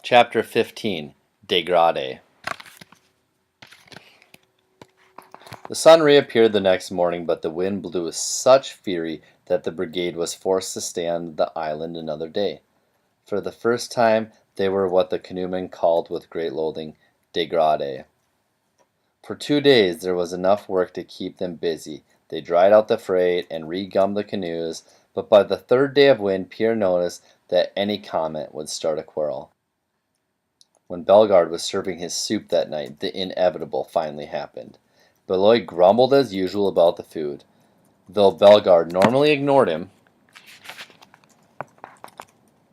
Chapter 15 Degrade. The sun reappeared the next morning, but the wind blew with such fury that the brigade was forced to stay on the island another day. For the first time, they were what the canoemen called with great loathing, Degrade. For 2 days there was enough work to keep them busy. They dried out the freight and re-gummed the canoes, but by the third day of wind, Pierre noticed that any comment would start a quarrel. When Bellegarde was serving his soup that night, the inevitable finally happened. Beloy grumbled as usual about the food. Though Bellegarde normally ignored him,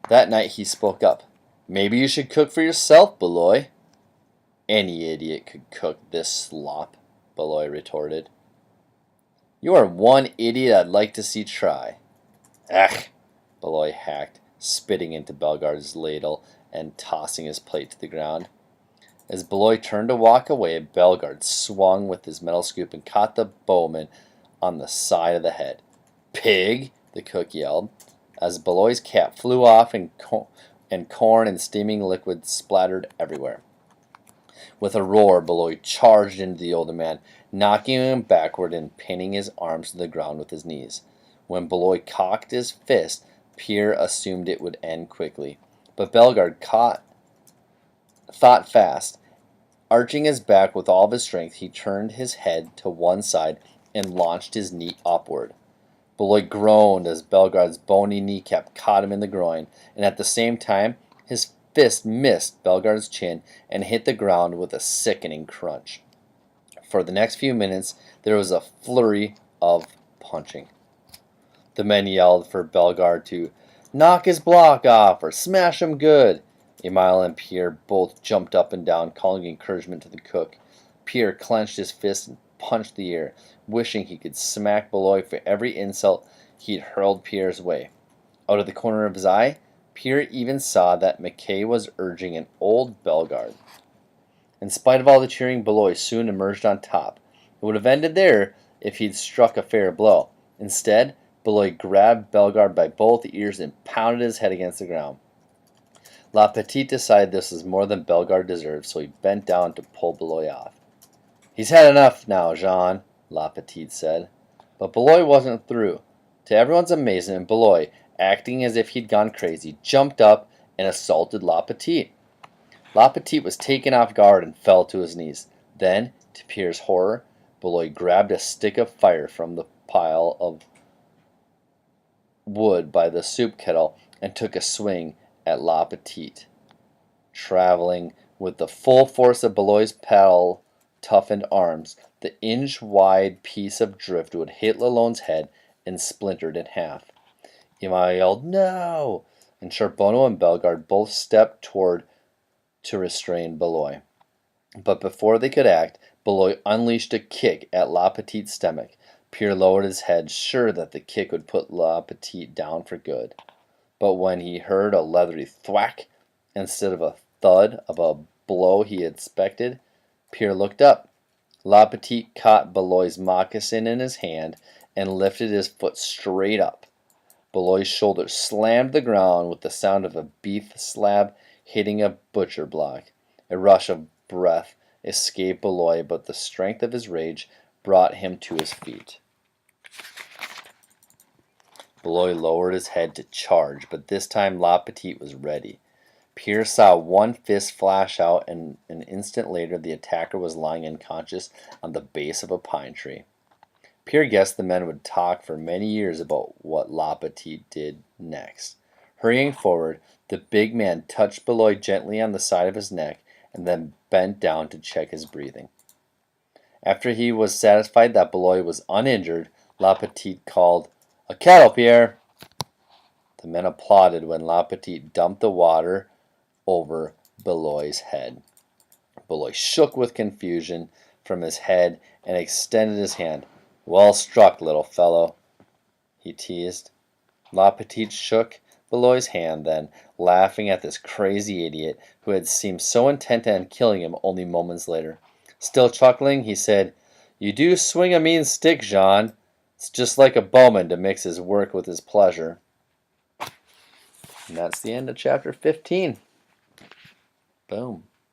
that night he spoke up. "Maybe you should cook for yourself, Beloy." "Any idiot could cook this slop," Beloy retorted. "You are one idiot I'd like to see try." "Ach," Beloy hacked, spitting into Bellegarde's ladle and tossing his plate to the ground. As Beloy turned to walk away, Bellegarde swung with his metal scoop and caught the bowman on the side of the head. "Pig!" the cook yelled, as Beloy's cap flew off and corn and steaming liquid splattered everywhere. With a roar, Beloy charged into the older man, knocking him backward and pinning his arms to the ground with his knees. When Beloy cocked his fist, Pierre assumed it would end quickly. But Bellegarde thought fast. Arching his back with all of his strength, he turned his head to one side and launched his knee upward. Beloy groaned as Bellegarde's bony kneecap caught him in the groin, and at the same time his fist missed Bellegarde's chin and hit the ground with a sickening crunch. For the next few minutes there was a flurry of punching. The men yelled for Bellegarde to knock his block off or smash him good. Emile and Pierre both jumped up and down, calling encouragement to the cook. Pierre clenched his fist and punched the air, wishing he could smack Beloy for every insult he'd hurled Pierre's way. Out of the corner of his eye, Pierre even saw that Mackay was urging an old Bellegarde. In spite of all the cheering, Beloy soon emerged on top. It would have ended there if he'd struck a fair blow. Instead, Beloy grabbed Bellegarde by both ears and pounded his head against the ground. La Petite decided this was more than Bellegarde deserved, so he bent down to pull Beloy off. "He's had enough now, Jean," La Petite said. But Beloy wasn't through. To everyone's amazement, Beloy, acting as if he'd gone crazy, jumped up and assaulted La Petite. La Petite was taken off guard and fell to his knees. Then, to Pierre's horror, Beloy grabbed a stick of fire from the pile of wood by the soup kettle and took a swing at La Petite. Traveling with the full force of Beloy's toughened arms, the inch-wide piece of driftwood hit Lalonde's head and splintered in half. Emile yelled, "No!" and Charbonneau and Bellegarde both stepped toward to restrain Beloy. But before they could act, Beloy unleashed a kick at La Petite's stomach. Pierre lowered his head, sure that the kick would put La Petite down for good. But when he heard a leathery thwack instead of a thud of a blow he had expected, Pierre looked up. La Petite caught Beloy's moccasin in his hand and lifted his foot straight up. Beloy's shoulder slammed the ground with the sound of a beef slab hitting a butcher block. A rush of breath escaped Beloy, but the strength of his rage brought him to his feet. Beloy lowered his head to charge, but this time La Petite was ready. Pierre saw one fist flash out, and an instant later the attacker was lying unconscious on the base of a pine tree. Pierre guessed the men would talk for many years about what La Petite did next. Hurrying forward, the big man touched Beloy gently on the side of his neck and then bent down to check his breathing. After he was satisfied that Beloy was uninjured, La Petite called, "A kettle, Pierre!" The men applauded when La Petite dumped the water over Beloy's head. Beloy shook with confusion from his head and extended his hand. "Well struck, little fellow," he teased. La Petite shook Beloy's hand then, laughing at this crazy idiot who had seemed so intent on killing him only moments later. Still chuckling, he said, "You do swing a mean stick, Jean. It's just like a bowman to mix his work with his pleasure." And that's the end of chapter 15. Boom.